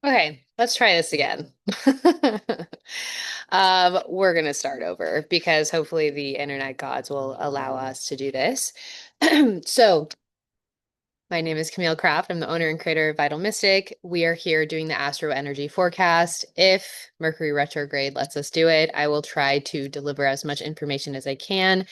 Okay, let's try this again. We're gonna start over because hopefully the internet gods will allow us to do this. So, my name is Camille Craft. I'm the owner and creator of Vital Mystic. We are here doing the astro energy forecast. If Mercury retrograde lets us do it, I will try to deliver as much information as I can.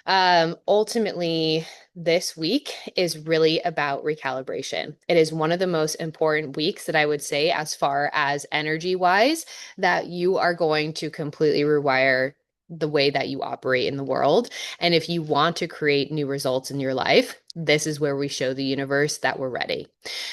Ultimately, this week is really about recalibration. It is one of the most important weeks that I would say, as far as energy wise, that you are going to completely rewire the way that you operate in the world. And if you want to create new results in your life, this is where we show the universe that we're ready.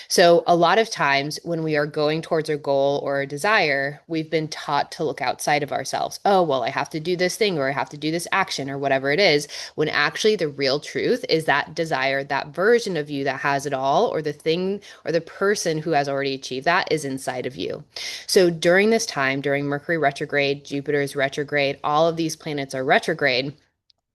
So, a lot of times when we are going towards a goal or a desire, we've been taught to look outside of ourselves. Oh, well, I have to do this thing or I have to do this action or whatever it is, when actually the real truth is that desire, that version of you that has it all, or the thing or the person who has already achieved that is inside of you. So, during this time, during Mercury retrograde, Jupiter's retrograde, all of these planets are retrograde.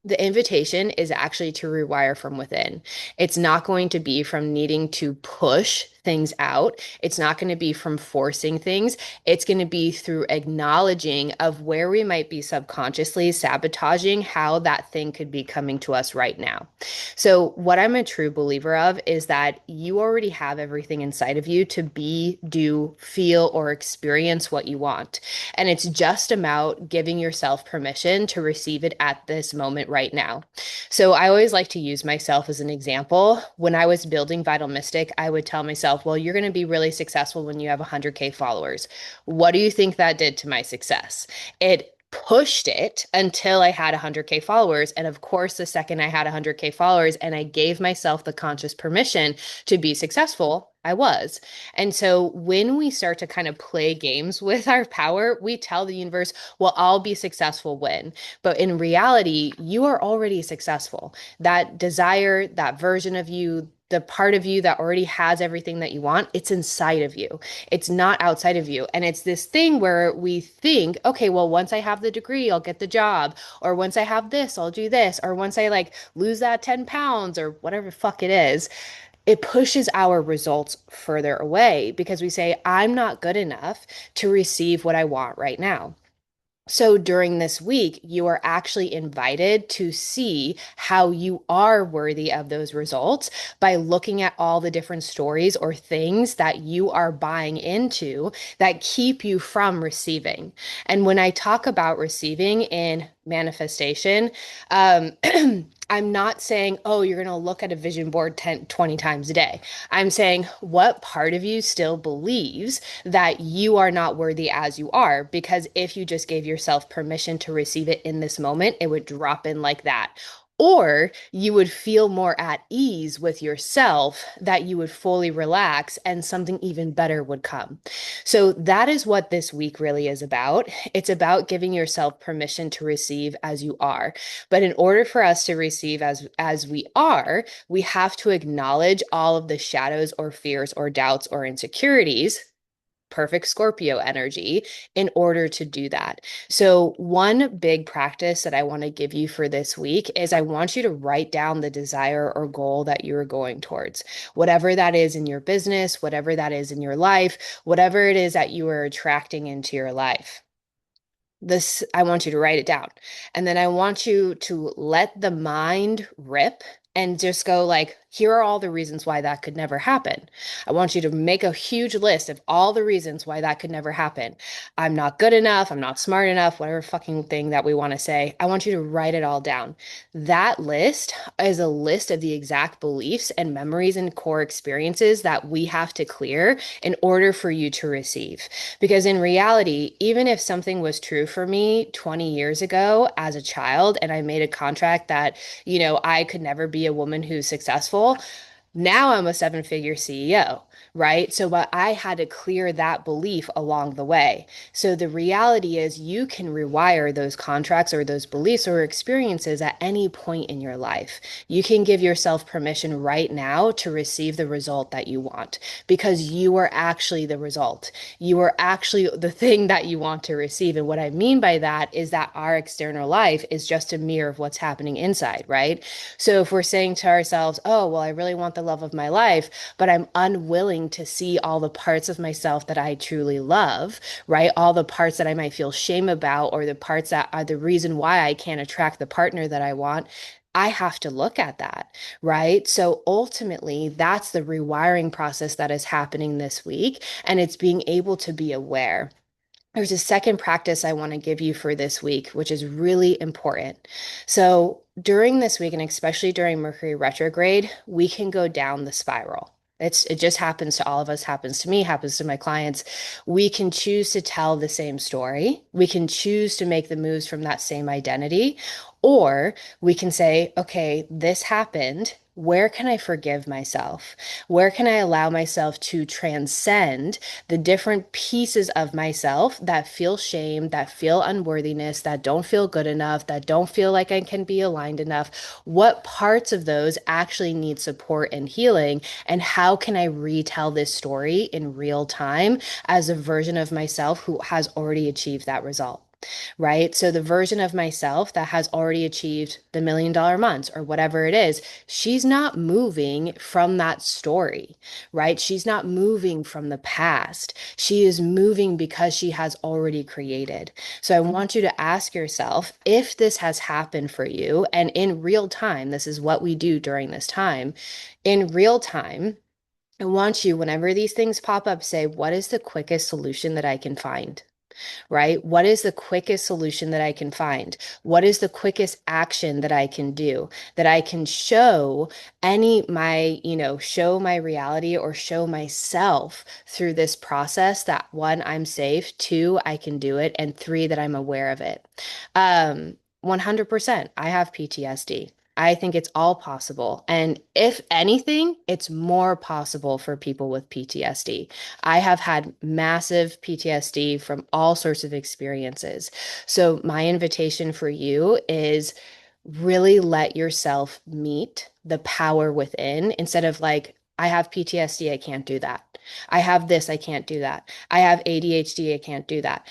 The invitation is actually to rewire from within. It's not going to be from needing to push things out. It's not going to be from forcing things. It's going to be through acknowledging of where we might be subconsciously sabotaging how that thing could be coming to us right now. So, what I'm a true believer of is that you already have everything inside of you to be, do, feel, or experience what you want. And it's just about giving yourself permission to receive it at this moment right now. So I always like to use myself as an example. When I was building Vital Mystic, I would tell myself, well, you're going to be really successful when you have 100K followers. What do you think that did to my success? It pushed it until I had 100K followers. And of course, the second I had 100K followers and I gave myself the conscious permission to be successful, I was. And so when we start to kind of play games with our power, we tell the universe, well, I'll be successful when. But in reality, you are already successful. That desire, that version of you, the part of you that already has everything that you want, it's inside of you. It's not outside of you. And it's this thing where we think, okay, well, once I have the degree, I'll get the job. Or once I have this, I'll do this. Or once I like lose that 10 pounds or whatever fuck it is, it pushes our results further away because we say, I'm not good enough to receive what I want right now. So during this week, you are actually invited to see how you are worthy of those results by looking at all the different stories or things that you are buying into that keep you from receiving. And when I talk about receiving in manifestation, um, I'm not saying, oh, you're going to look at a vision board 10, 20 times a day. I'm saying, what part of you still believes that you are not worthy as you are? Because if you just gave yourself permission to receive it in this moment, it would drop in like that. Or you would feel more at ease with yourself, that you would fully relax and something even better would come. So that is what this week really is about. It's about giving yourself permission to receive as you are. But in order for us to receive as we are, we have to acknowledge all of the shadows or fears or doubts or insecurities, perfect Scorpio energy, in order to do that. So, one big practice that I want to give you for this week is I want you to write down the desire or goal that you're going towards, whatever that is in your business, whatever that is in your life, whatever it is that you are attracting into your life. This, I want you to write it down. And then I want you to let the mind rip and just go like, here are all the reasons why that could never happen. I want you to make a huge list of all the reasons why that could never happen. I'm not good enough. I'm not smart enough, whatever fucking thing that we want to say. I want you to write it all down. That list is a list of the exact beliefs and memories and core experiences that we have to clear in order for you to receive. Because in reality, even if something was true for me 20 years ago as a child and I made a contract that, I could never be a woman who's successful, now I'm a seven-figure CEO, right? So, but I had to clear that belief along the way. So the reality is you can rewire those contracts or those beliefs or experiences at any point in your life. You can give yourself permission right now to receive the result that you want because you are actually the result. You are actually the thing that you want to receive. And what I mean by that is that our external life is just a mirror of what's happening inside, right? So if we're saying to ourselves, oh, well, I really want the love of my life, but I'm unwilling to see all the parts of myself that I truly love, right? All the parts that I might feel shame about, or the parts that are the reason why I can't attract the partner that I want. I have to look at that, right? So ultimately, that's the rewiring process that is happening this week. And it's being able to be aware. There's a second practice I want to give you for this week, which is really important. So during this week, and especially during Mercury retrograde, we can go down the spiral. It just happens to all of us, happens to me, happens to my clients. We can choose to tell the same story. We can choose to make the moves from that same identity, or we can say, okay, this happened. Where can I forgive myself? Where can I allow myself to transcend the different pieces of myself that feel shame, that feel unworthiness, that don't feel good enough, that don't feel like I can be aligned enough? What parts of those actually need support and healing? And how can I retell this story in real time as a version of myself who has already achieved that result? Right? So the version of myself that has already achieved the $1 million months or whatever it is, she's not moving from that story, right? She's not moving from the past. She is moving because she has already created. So I want you to ask yourself if this has happened for you, and in real time, this is what we do during this time. In real time, I want you, whenever these things pop up, say, what is the quickest solution that I can find? Right? What is the quickest solution that I can find? What is the quickest action that I can do that I can show show my reality or show myself through this process that one, I'm safe, two, I can do it, and three, that I'm aware of it. 100%, I have PTSD. I think it's all possible. And if anything, it's more possible for people with PTSD. I have had massive PTSD from all sorts of experiences. So, my invitation for you is really let yourself meet the power within instead of like, I have PTSD, I can't do that. I have this, I can't do that. I have ADHD, I can't do that.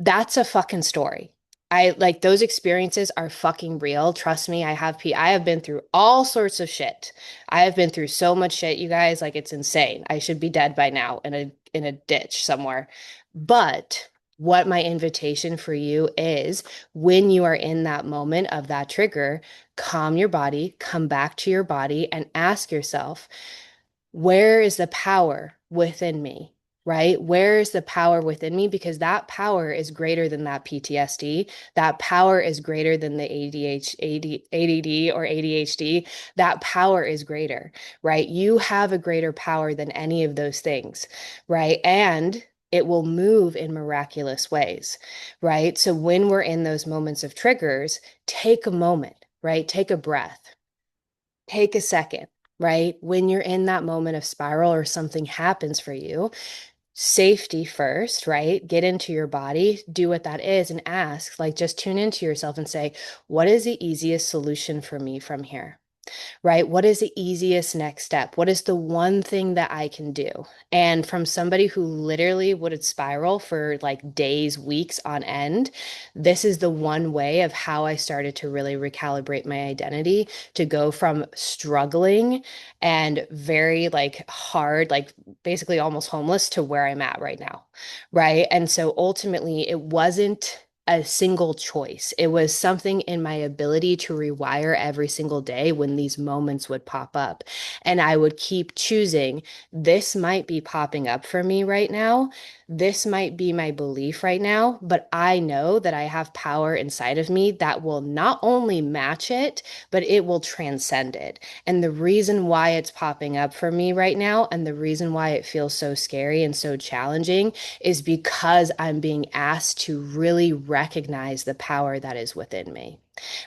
That's a fucking story. I like those experiences are fucking real. Trust me, I have been through all sorts of shit. I have been through so much shit, you guys, like it's insane. I should be dead by now in a ditch somewhere. But what my invitation for you is when you are in that moment of that trigger, calm your body, come back to your body and ask yourself, where is the power within me? Right? Where is the power within me? Because that power is greater than that PTSD. That power is greater than the ADD or ADHD. That power is greater, right? You have a greater power than any of those things, right? And it will move in miraculous ways, right? So when we're in those moments of triggers, take a moment, right? Take a breath, take a second, right? When you're in that moment of spiral or something happens for you, safety first, right? Get into your body, do what that is, and ask, like, just tune into yourself and say, what is the easiest solution for me from here? Right? What is the easiest next step? What is the one thing that I can do? And from somebody who literally would spiral for like days, weeks on end, this is the one way of how I started to really recalibrate my identity to go from struggling and very like hard, like basically almost homeless to where I'm at right now. Right. And so ultimately, it wasn't a single choice. It was something in my ability to rewire every single day when these moments would pop up. And I would keep choosing, this might be popping up for me right now. This might be my belief right now, but I know that I have power inside of me that will not only match it, but it will transcend it. And the reason why it's popping up for me right now, and the reason why it feels so scary and so challenging, is because I'm being asked to really recognize the power that is within me.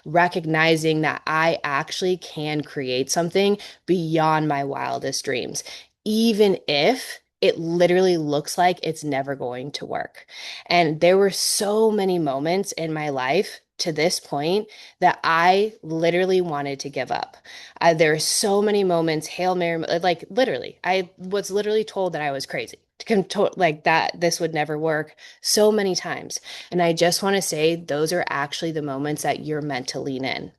Recognizing that I actually can create something beyond my wildest dreams, even if it literally looks like it's never going to work. And there were so many moments in my life to this point that I literally wanted to give up. There are so many moments, Hail Mary, like literally, I was literally told that I was crazy. Like that, this would never work so many times. And I just want to say, those are actually the moments that you're meant to lean in.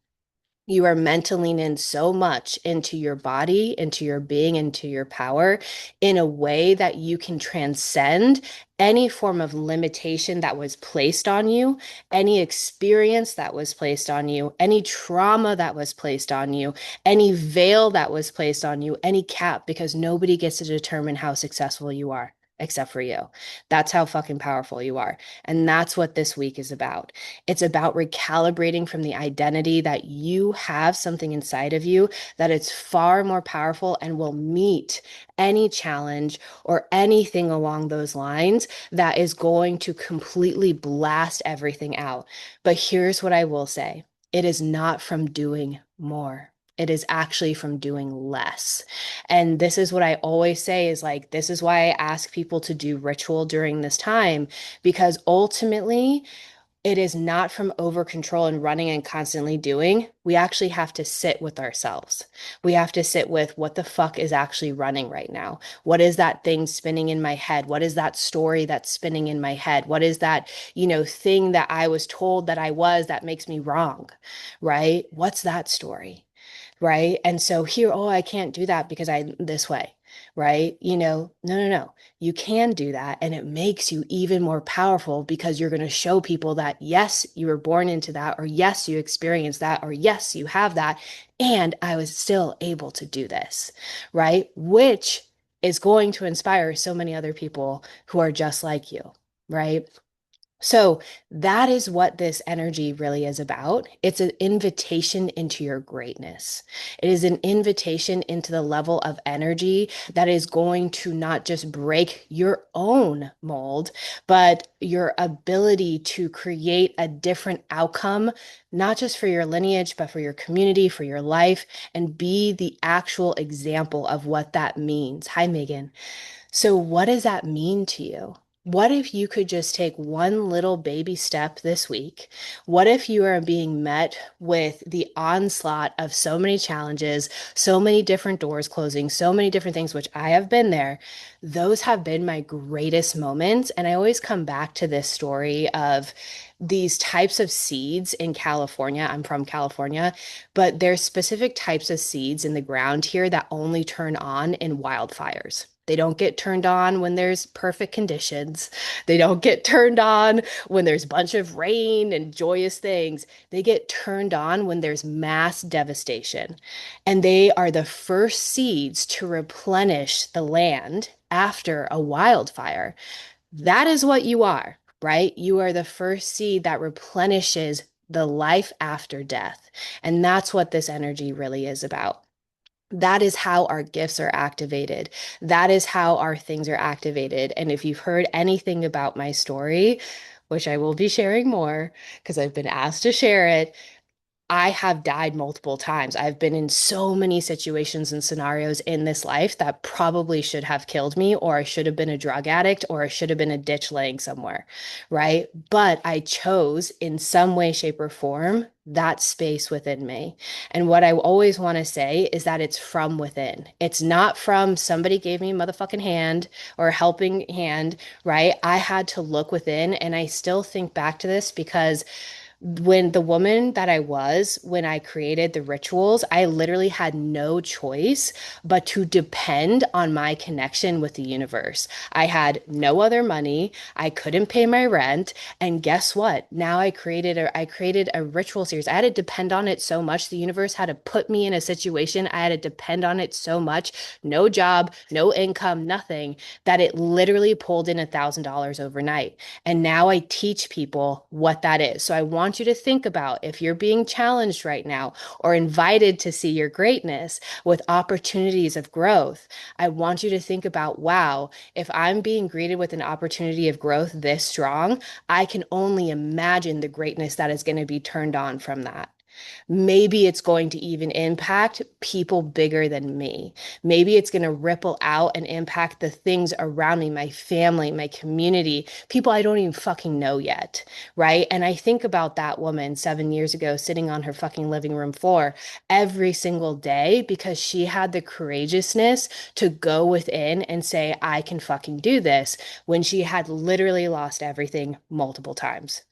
You are meant to lean in so much into your body, into your being, into your power in a way that you can transcend any form of limitation that was placed on you, any experience that was placed on you, any trauma that was placed on you, any veil that was placed on you, any cap, because nobody gets to determine how successful you are except for you. That's how fucking powerful you are. And that's what this week is about. It's about recalibrating from the identity that you have something inside of you that it's far more powerful and will meet any challenge or anything along those lines that is going to completely blast everything out. But here's what I will say. It is not from doing more. It is actually from doing less. And this is what I always say is like, this is why I ask people to do ritual during this time, because ultimately, it is not from over control and running and constantly doing. We actually have to sit with ourselves. We have to sit with what the fuck is actually running right now. What is that thing spinning in my head? What is that story that's spinning in my head? What is that, thing that I was told that I was that makes me wrong, right? What's that story? Right. And so here, oh, I can't do that because I this way, right? No, no, no. You can do that. And it makes you even more powerful because you're going to show people that, yes, you were born into that, or yes, you experienced that, or yes, you have that. And I was still able to do this, right? Which is going to inspire so many other people who are just like you, right? So that is what this energy really is about. It's an invitation into your greatness. It is an invitation into the level of energy that is going to not just break your own mold, but your ability to create a different outcome, not just for your lineage, but for your community, for your life, and be the actual example of what that means. Hi, Megan. So, what does that mean to you? What if you could just take one little baby step this week? What if you are being met with the onslaught of so many challenges, so many different doors closing, so many different things, which I have been there? Those have been my greatest moments. And I always come back to this story of these types of seeds in California. I'm from California, but there's specific types of seeds in the ground here that only turn on in wildfires. They don't get turned on when there's perfect conditions. They don't get turned on when there's a bunch of rain and joyous things. They get turned on when there's mass devastation. And they are the first seeds to replenish the land after a wildfire. That is what you are, right? You are the first seed that replenishes the life after death. And that's what this energy really is about. That is how our gifts are activated. That is how our things are activated. And if you've heard anything about my story, which I will be sharing more because I've been asked to share it, I have died multiple times. I've been in so many situations and scenarios in this life that probably should have killed me, or I should have been a drug addict, or I should have been a ditch laying somewhere, right? But I chose in some way, shape, or form that space within me. And what I always want to say is that it's from within. It's not from somebody gave me a motherfucking hand or a helping hand, right? I had to look within, and I still think back to this because when the woman that I was, when I created the rituals, I literally had no choice but to depend on my connection with the universe. I had no other money. I couldn't pay my rent. And guess what? Now I created a ritual series. I had to depend on it so much. The universe had to put me in a situation. I had to depend on it so much. No job, no income, nothing, that it literally pulled in $1,000 overnight. And now I teach people what that is. So I want you to think about if you're being challenged right now or invited to see your greatness with opportunities of growth. I want you to think about, wow, if I'm being greeted with an opportunity of growth this strong, I can only imagine the greatness that is going to be turned on from that. Maybe it's going to even impact people bigger than me. Maybe it's going to ripple out and impact the things around me, my family, my community, people I don't even fucking know yet, right? And I think about that woman 7 years ago sitting on her fucking living room floor every single day because she had the courageousness to go within and say, I can fucking do this when she had literally lost everything multiple times.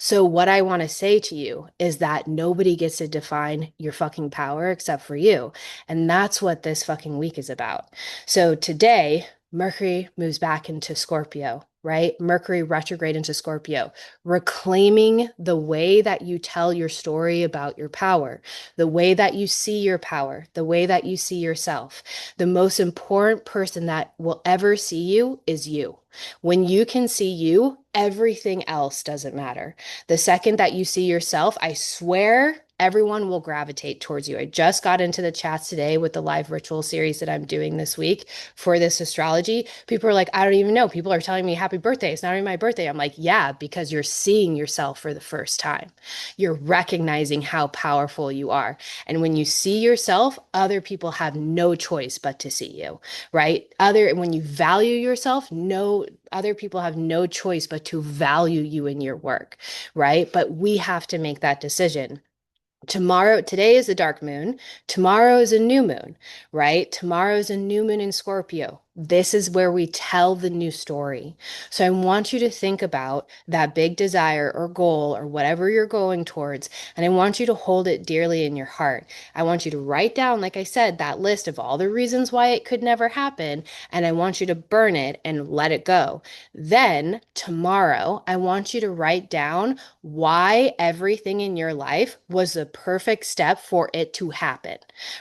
So, what I want to say to you is that nobody gets to define your fucking power except for you. And that's what this fucking week is about. So, today, Mercury moves back into Scorpio, right? Mercury retrograde into Scorpio, reclaiming the way that you tell your story about your power, the way that you see your power, the way that you see yourself. The most important person that will ever see you is you. When you can see you, everything else doesn't matter. The second that you see yourself, I swear everyone will gravitate towards you. I just got into the chats today with the live ritual series that I'm doing this week for this astrology. People are like, I don't even know. People are telling me happy birthday. It's not even my birthday. I'm like, yeah, because you're seeing yourself for the first time. You're recognizing how powerful you are. And when you see yourself, other people have no choice but to see you, right? When you value yourself, no other people have no choice but to value you in your work, right? But we have to make that decision. Today is a dark moon. Tomorrow is a new moon, right? Tomorrow is a new moon in Scorpio. This is where we tell the new story. So I want you to think about that big desire or goal or whatever you're going towards, and I want you to hold it dearly in your heart. I want you to write down, like I said, that list of all the reasons why it could never happen, and I want you to burn it and let it go. Then tomorrow, I want you to write down why everything in your life was the perfect step for it to happen,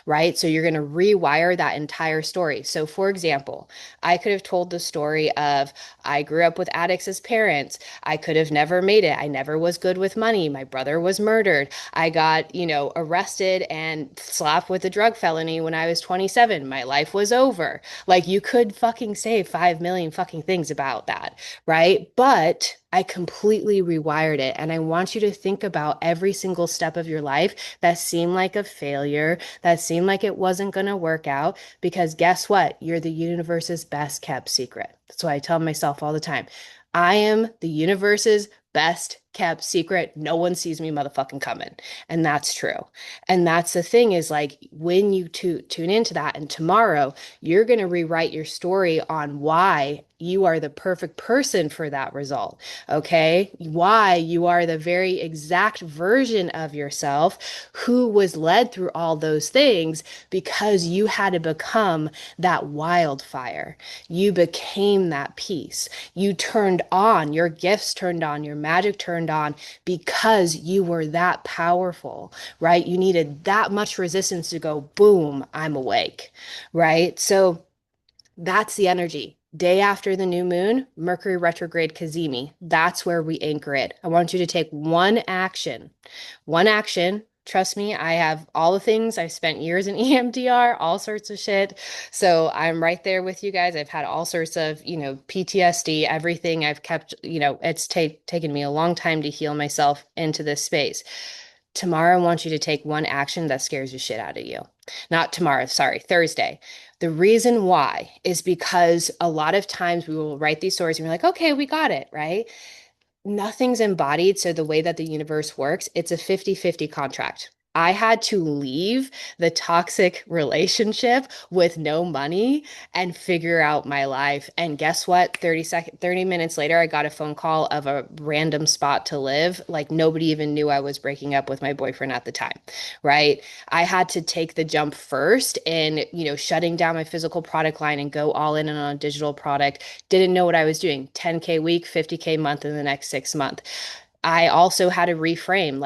right? So you're going to rewire that entire story. So, for example, I could have told the story of I grew up with addicts as parents. I could have never made it. I never was good with money. My brother was murdered. I got, arrested and slapped with a drug felony when I was 27. My life was over. Like you could fucking say 5 million fucking things about that, right? But I completely rewired it. And I want you to think about every single step of your life that seemed like a failure, that seemed like it wasn't going to work out. Because guess what? You're the universe's best kept secret. That's why I tell myself all the time. I am the universe's best kept secret. No one sees me motherfucking coming. And that's true. And that's the thing is like when you tune into that, and tomorrow you're going to rewrite your story on why you are the perfect person for that result. Okay. Why you are the very exact version of yourself who was led through all those things because you had to become that wildfire. You became that piece. You turned on, your gifts turned on, your magic turned on because you were that powerful, right? You needed that much resistance to go, boom, I'm awake, right? So that's the energy. Day after the new moon, Mercury retrograde Cazimi. That's where we anchor it. I want you to take one action. One action. Trust me, I have all the things. I've spent years in EMDR, all sorts of shit. So I'm right there with you guys. I've had all sorts of, PTSD, everything I've kept, it's taken me a long time to heal myself into this space. Tomorrow, I want you to take one action that scares the shit out of you. Not tomorrow, sorry, Thursday. The reason why is because a lot of times we will write these stories and we're like, okay, we got it, right? Nothing's embodied. So the way that the universe works, it's a 50-50 contract. I had to leave the toxic relationship with no money and figure out my life. And guess what? 30 minutes later, I got a phone call of a random spot to live. Like nobody even knew I was breaking up with my boyfriend at the time, right? I had to take the jump first in, shutting down my physical product line and go all in on a digital product. Didn't know what I was doing. 10K week, 50K month in the next 6 months. I also had to reframe.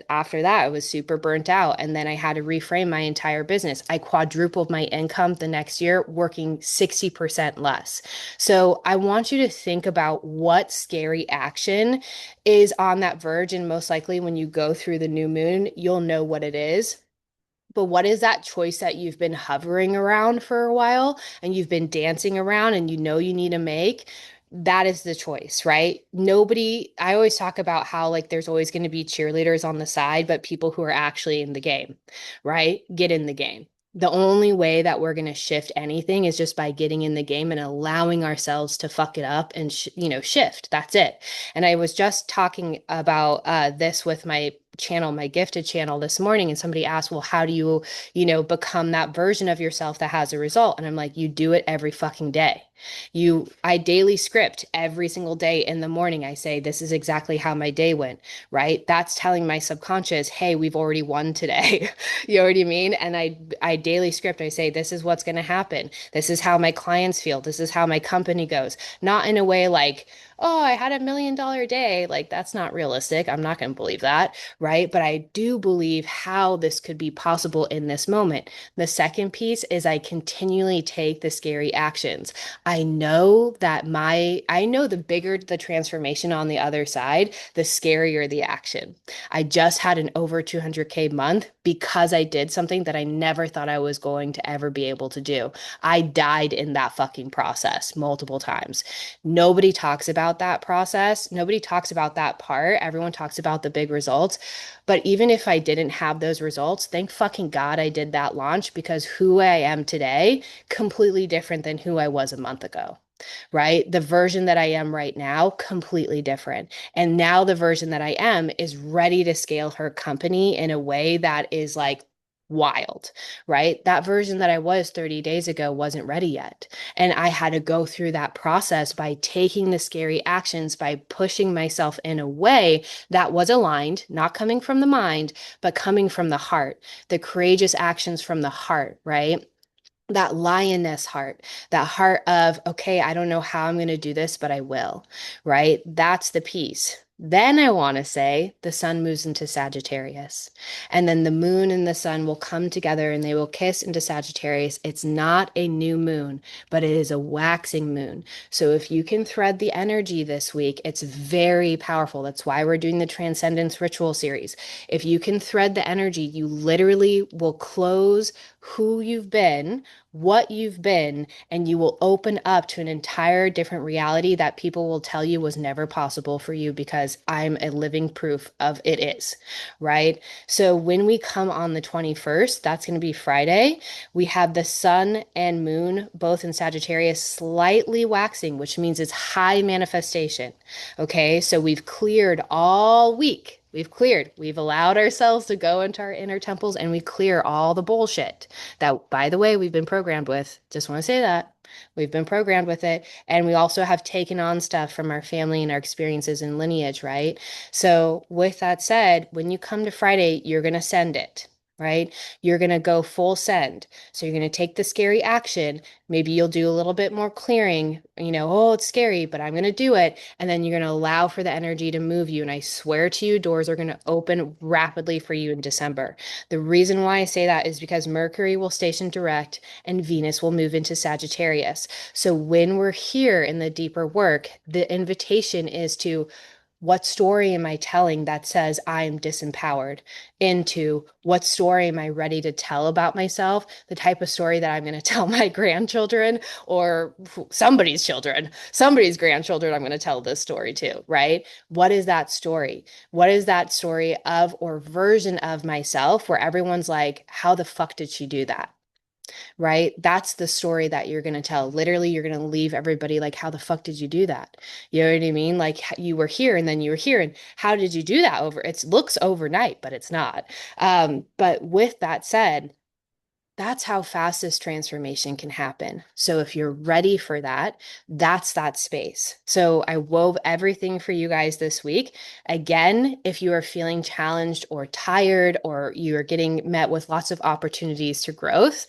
After that, I was super burnt out. And then I had to reframe my entire business. I quadrupled my income the next year, working 60% less. So I want you to think about what scary action is on that verge. And most likely when you go through the new moon, you'll know what it is. But what is that choice that you've been hovering around for a while and you've been dancing around and you need to make? That is the choice, right? I always talk about how like there's always going to be cheerleaders on the side, but people who are actually in the game, right? Get in the game. The only way that we're going to shift anything is just by getting in the game and allowing ourselves to fuck it up and shift. That's it. And I was just talking about this with my channel, my gifted channel this morning, and somebody asked, well, how do you, become that version of yourself that has a result? And I'm like, you do it every fucking day. I daily script every single day in the morning. I say, this is exactly how my day went, right? That's telling my subconscious, hey, we've already won today. You know what I mean? And I daily script, I say, this is what's going to happen. This is how my clients feel. This is how my company goes. Not in a way like, oh, I had $1 million day. Like, that's not realistic. I'm not going to believe that, right? But I do believe how this could be possible in this moment. The second piece is I continually take the scary actions. I know the bigger the transformation on the other side, the scarier the action. I just had an over 200K month because I did something that I never thought I was going to ever be able to do. I died in that fucking process multiple times. Nobody talks about that process. Nobody talks about that part. Everyone talks about the big results. But even if I didn't have those results, thank fucking God I did that launch, because who I am today, completely different than who I was a month ago, right? The version that I am right now, completely different. And now the version that I am is ready to scale her company in a way that is like wild, right? That version that I was 30 days ago wasn't ready yet. And I had to go through that process by taking the scary actions, by pushing myself in a way that was aligned, not coming from the mind, but coming from the heart, the courageous actions from the heart, right? That lioness heart, that heart of, okay, I don't know how I'm going to do this, but I will, right? That's the piece. Then I want to say the sun moves into Sagittarius, and then the moon and the sun will come together and they will kiss into Sagittarius. It's not a new moon, but it is a waxing moon. So if you can thread the energy this week, it's very powerful. That's why we're doing the Transcendence Ritual series. If you can thread the energy, you literally will close who you've been, what you've been, and you will open up to an entire different reality that people will tell you was never possible for you, because I'm a living proof of it is, right? So when we come on the 21st, that's going to be Friday, we have the sun and moon both in Sagittarius slightly waxing, which means it's high manifestation. Okay, so we've cleared all week. We've cleared. We've allowed ourselves to go into our inner temples and we clear all the bullshit that, by the way, we've been programmed with. Just want to say that. We've been programmed with it. And we also have taken on stuff from our family and our experiences and lineage, right? So, with that said, when you come to Friday, you're going to send it, right? You're going to go full send. So, you're going to take the scary action. Maybe you'll do a little bit more clearing, oh, it's scary, but I'm going to do it. And then you're going to allow for the energy to move you. And I swear to you, doors are going to open rapidly for you in December. The reason why I say that is because Mercury will station direct and Venus will move into Sagittarius. So when we're here in the deeper work, the invitation is to, what story am I telling that says I am disempowered, into what story am I ready to tell about myself, the type of story that I'm going to tell my grandchildren or somebody's children, somebody's grandchildren, I'm going to tell this story to, right? What is that story? What is that story of or version of myself where everyone's like, how the fuck did she do that? Right? That's the story that you're going to tell. Literally, you're going to leave everybody like, how the fuck did you do that? You know what I mean? Like, you were here and then you were here. And how did you do that over? It looks overnight, but it's not. But with that said, that's how fast this transformation can happen. So if you're ready for that, that's that space. So I wove everything for you guys this week. Again, if you are feeling challenged or tired, or you're getting met with lots of opportunities to growth,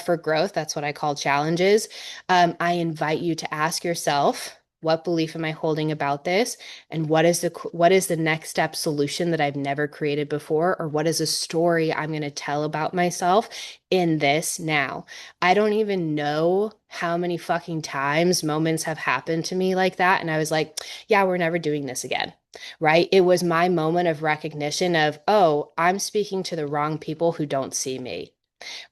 for growth, that's what I call challenges. I invite you to ask yourself, what belief am I holding about this? And what is the next step solution that I've never created before? Or what is a story I'm going to tell about myself in this now? I don't even know how many fucking times moments have happened to me like that. And I was like, yeah, we're never doing this again. Right? It was my moment of recognition of, oh, I'm speaking to the wrong people who don't see me.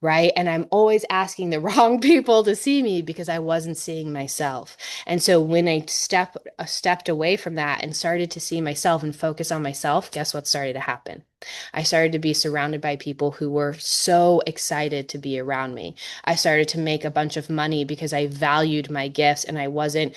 Right? And I'm always asking the wrong people to see me because I wasn't seeing myself. And so when I stepped away from that and started to see myself and focus on myself, guess what started to happen? I started to be surrounded by people who were so excited to be around me. I started to make a bunch of money because I valued my gifts and I wasn't,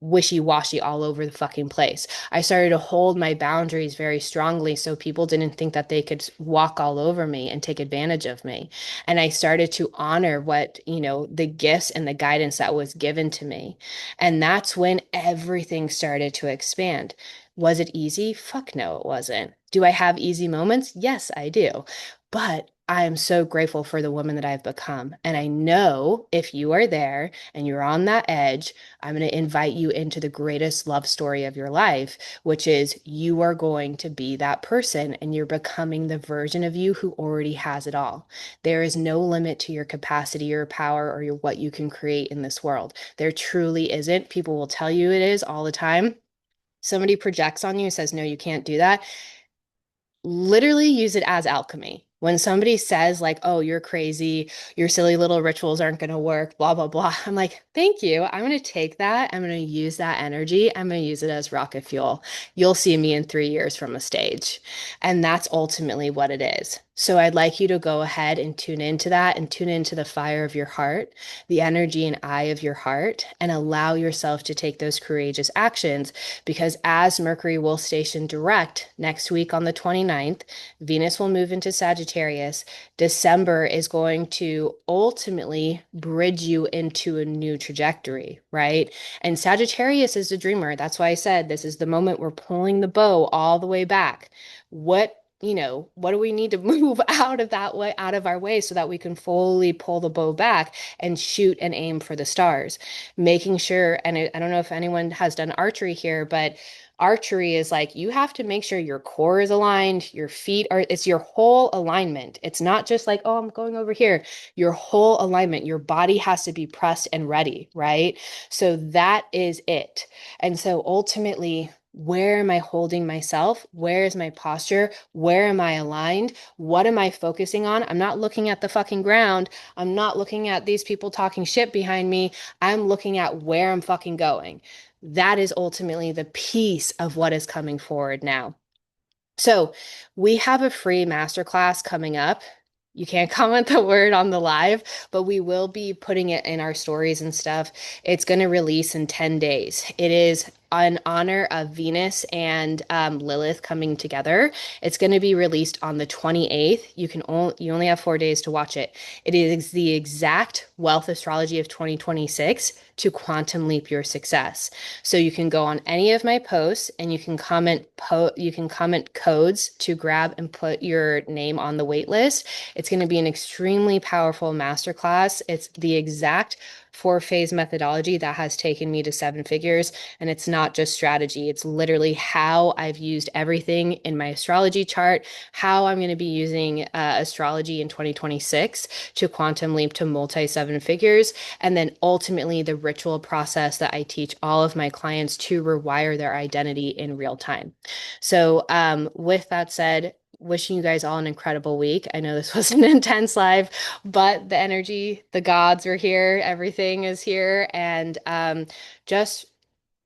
wishy-washy all over the fucking place. I started to hold my boundaries very strongly so people didn't think that they could walk all over me and take advantage of me. And I started to honor the gifts and the guidance that was given to me. And that's when everything started to expand. Was it easy? Fuck no, it wasn't. Do I have easy moments? Yes, I do. But I am so grateful for the woman that I've become. And I know if you are there and you're on that edge, I'm going to invite you into the greatest love story of your life, which is you are going to be that person and you're becoming the version of you who already has it all. There is no limit to your capacity or power or what you can create in this world. There truly isn't. People will tell you it is all the time. Somebody projects on you, says, no, you can't do that, literally use it as alchemy. When somebody says, like, oh, you're crazy, your silly little rituals aren't going to work, blah, blah, blah. I'm like, thank you. I'm going to take that. I'm going to use that energy. I'm going to use it as rocket fuel. You'll see me in 3 years from a stage. And that's ultimately what it is. So I'd like you to go ahead and tune into that and tune into the fire of your heart, the energy and eye of your heart, and allow yourself to take those courageous actions because as Mercury will station direct next week on the 29th, Venus will move into Sagittarius. December is going to ultimately bridge you into a new trajectory, right? And Sagittarius is the dreamer. That's why I said this is the moment we're pulling the bow all the way back. What do we need to move out of that way, out of our way so that we can fully pull the bow back and shoot and aim for the stars? Making sure, and I don't know if anyone has done archery here, but archery is like you have to make sure your core is aligned, your feet are, it's your whole alignment. It's not just like, oh, I'm going over here. Your whole alignment, your body has to be pressed and ready, right? So that is it. And so ultimately, where am I holding myself? Where is my posture? Where am I aligned? What am I focusing on? I'm not looking at the fucking ground. I'm not looking at these people talking shit behind me. I'm looking at where I'm fucking going. That is ultimately the piece of what is coming forward now. So we have a free masterclass coming up. You can't comment the word on the live, but we will be putting it in our stories and stuff. It's going to release in 10 days. It is in honor of Venus and Lilith coming together. It's going to be released on the 28th. You only have 4 days to watch it. It is the exact wealth astrology of 2026 to quantum leap your success. So you can go on any of my posts and you can comment codes to grab and put your name on the wait list. It's going to be an extremely powerful masterclass. It's the exact 4-phase methodology that has taken me to 7 figures. And it's not just strategy. It's literally how I've used everything in my astrology chart, how I'm going to be using astrology in 2026 to quantum leap to multi 7 figures. And then ultimately the ritual process that I teach all of my clients to rewire their identity in real time. So with that said, wishing you guys all an incredible week. I know this was an intense live, but the energy, the gods are here, everything is here, and just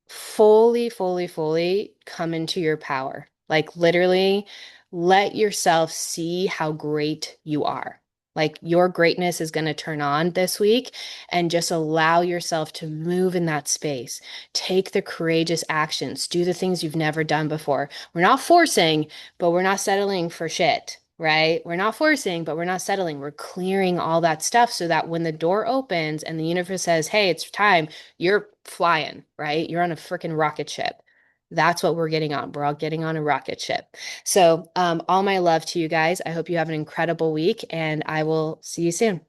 fully, fully, fully come into your power. Like literally let yourself see how great you are. Like your greatness is going to turn on this week and just allow yourself to move in that space. Take the courageous actions, do the things you've never done before. We're not forcing, but we're not settling for shit, right? We're not forcing, but we're not settling. We're clearing all that stuff so that when the door opens and the universe says, hey, it's time, you're flying, right? You're on a freaking rocket ship. That's what we're getting on. We're all getting on a rocket ship. So, all my love to you guys. I hope you have an incredible week and I will see you soon.